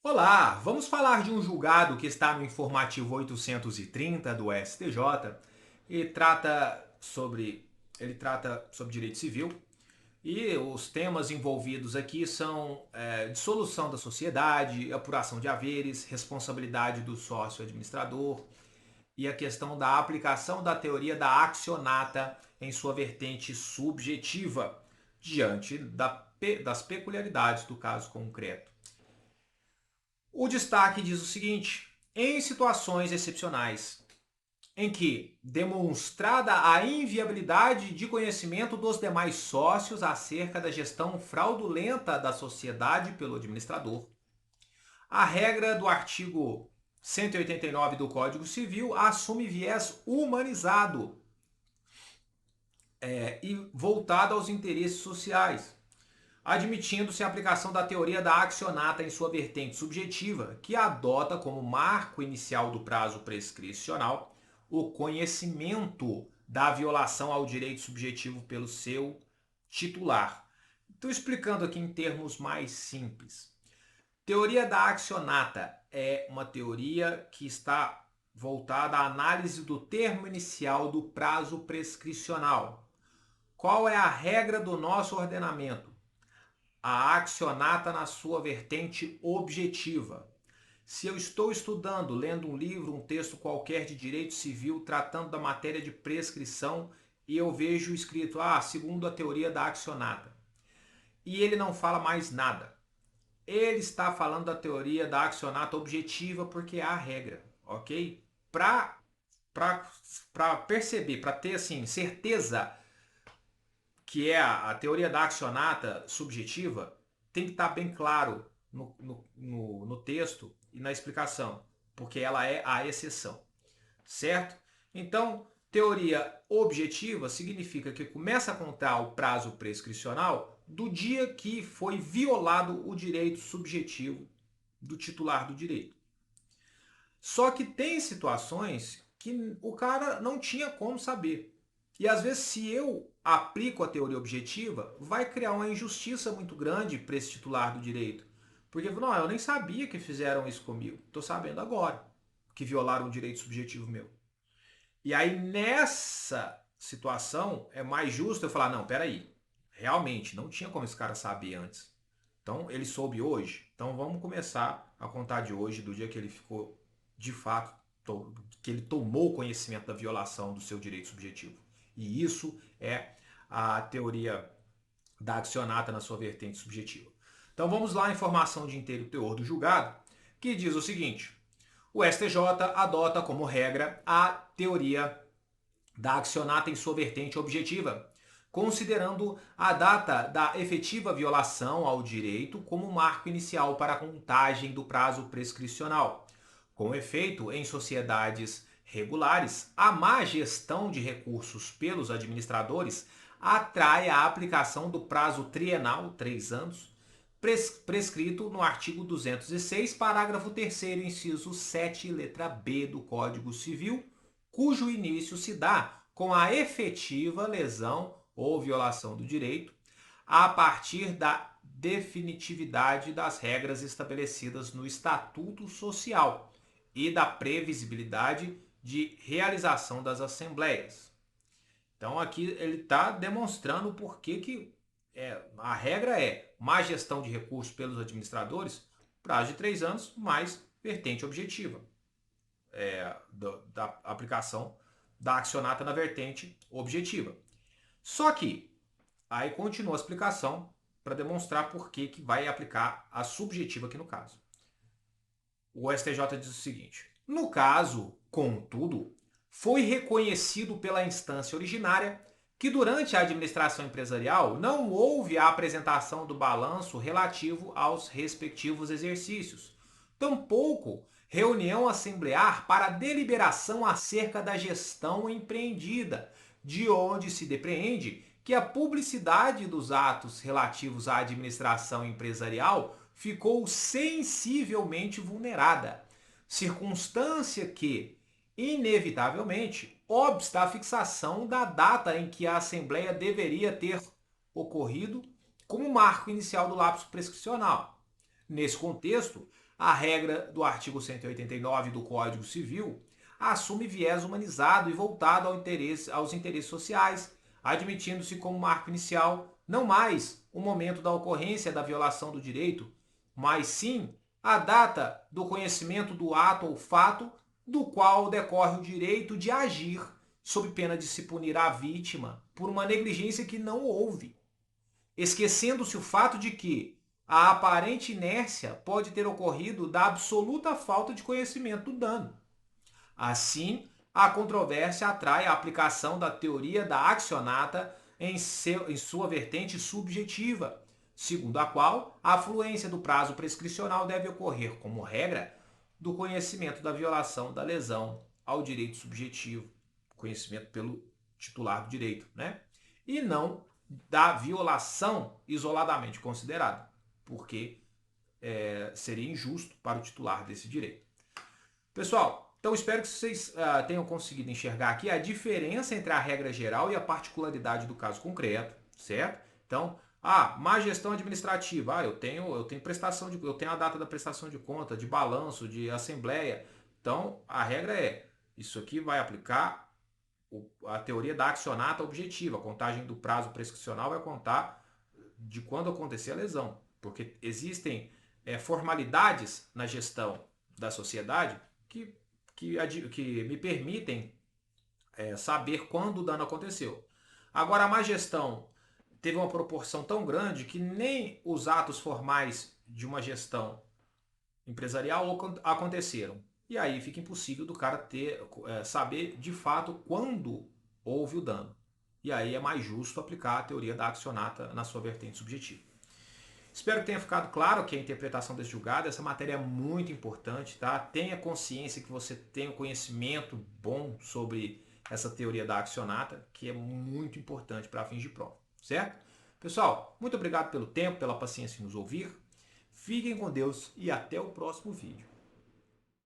Olá, vamos falar de um julgado que está no informativo 830 do STJ e trata sobre direito civil. E os temas envolvidos aqui são dissolução da sociedade, apuração de haveres, responsabilidade do sócio administrador e a questão da aplicação da teoria da accionata em sua vertente subjetiva, diante das peculiaridades do caso concreto. O destaque diz o seguinte: em situações excepcionais em que, demonstrada a inviabilidade de conhecimento dos demais sócios acerca da gestão fraudulenta da sociedade pelo administrador, a regra do artigo 189 do Código Civil assume viés humanizado e voltado aos interesses sociais, admitindo-se a aplicação da teoria da accionata em sua vertente subjetiva, que adota como marco inicial do prazo prescricional o conhecimento da violação ao direito subjetivo pelo seu titular. Estou explicando aqui em termos mais simples. Teoria da accionata é uma teoria que está voltada à análise do termo inicial do prazo prescricional. Qual é a regra do nosso ordenamento? A accionata na sua vertente objetiva. Se eu estou estudando, lendo um livro, um texto qualquer de direito civil tratando da matéria de prescrição e eu vejo escrito, segundo a teoria da accionata, e ele não fala mais nada, ele está falando da teoria da accionata objetiva porque é a regra, ok? Para perceber, para ter assim, certeza que é a teoria da accionata subjetiva, tem que estar bem claro no texto e na explicação, porque ela é a exceção, certo? Então, teoria objetiva significa que começa a contar o prazo prescricional do dia que foi violado o direito subjetivo do titular do direito. Só que tem situações que o cara não tinha como saber. E às vezes, se eu aplico a teoria objetiva, vai criar uma injustiça muito grande para esse titular do direito. Porque, não, eu nem sabia que fizeram isso comigo. Estou sabendo agora que violaram um direito subjetivo meu. E aí, nessa situação, é mais justo eu falar: não, peraí, realmente, não tinha como esse cara saber antes. Então, ele soube hoje. Então, vamos começar a contar de hoje, do dia que ele ficou, de fato, que ele tomou conhecimento da violação do seu direito subjetivo. E isso é a teoria da accionata na sua vertente subjetiva. Então vamos lá à informação de inteiro teor do julgado, que diz o seguinte: o STJ adota como regra a teoria da accionata em sua vertente objetiva, considerando a data da efetiva violação ao direito como marco inicial para a contagem do prazo prescricional. Com efeito, em sociedades regulares, a má gestão de recursos pelos administradores atrai a aplicação do prazo trienal, 3 anos, prescrito no artigo 206, parágrafo 3º, inciso 7, letra B do Código Civil, cujo início se dá com a efetiva lesão ou violação do direito a partir da definitividade das regras estabelecidas no Estatuto Social e da previsibilidade de realização das assembleias. Então aqui ele está demonstrando o porquê que a regra é má gestão de recursos pelos administradores, prazo de 3 anos, mais vertente objetiva da aplicação da accionata na vertente objetiva. Só que aí continua a explicação para demonstrar por que vai aplicar a subjetiva aqui no caso. O STJ diz o seguinte: no caso, contudo, foi reconhecido pela instância originária que durante a administração empresarial não houve a apresentação do balanço relativo aos respectivos exercícios, tampouco reunião assemblear para deliberação acerca da gestão empreendida, de onde se depreende que a publicidade dos atos relativos à administração empresarial ficou sensivelmente vulnerada, circunstância que, inevitavelmente, obsta à fixação da data em que a Assembleia deveria ter ocorrido como marco inicial do lapso prescricional. Nesse contexto, a regra do artigo 189 do Código Civil assume viés humanizado e voltado aos interesses sociais, admitindo-se como marco inicial não mais o momento da ocorrência da violação do direito, mas sim a data do conhecimento do ato ou fato do qual decorre o direito de agir, sob pena de se punir a vítima por uma negligência que não houve, esquecendo-se o fato de que a aparente inércia pode ter ocorrido da absoluta falta de conhecimento do dano. Assim, a controvérsia atrai a aplicação da teoria da accionata em sua vertente subjetiva, segundo a qual a fluência do prazo prescricional deve ocorrer como regra do conhecimento da violação da lesão ao direito subjetivo, conhecimento pelo titular do direito, né? E não da violação isoladamente considerada, porque seria injusto para o titular desse direito. Pessoal, então espero que vocês tenham conseguido enxergar aqui a diferença entre a regra geral e a particularidade do caso concreto, certo? Então, má gestão administrativa, eu tenho eu tenho a data da prestação de conta, de balanço, de assembleia. Então, a regra é, isso aqui vai aplicar a teoria da accionata objetiva, a contagem do prazo prescricional vai contar de quando acontecer a lesão, porque existem formalidades na gestão da sociedade que me permitem saber quando o dano aconteceu. Agora, a má gestão teve uma proporção tão grande que nem os atos formais de uma gestão empresarial aconteceram. E aí fica impossível do cara saber de fato quando houve o dano. E aí é mais justo aplicar a teoria da accionata na sua vertente subjetiva. Espero que tenha ficado claro que a interpretação desse julgado, essa matéria é muito importante, tá? Tenha consciência que você tem um conhecimento bom sobre essa teoria da accionata, que é muito importante para fins de prova, certo? Pessoal, muito obrigado pelo tempo, pela paciência em nos ouvir. Fiquem com Deus e até o próximo vídeo.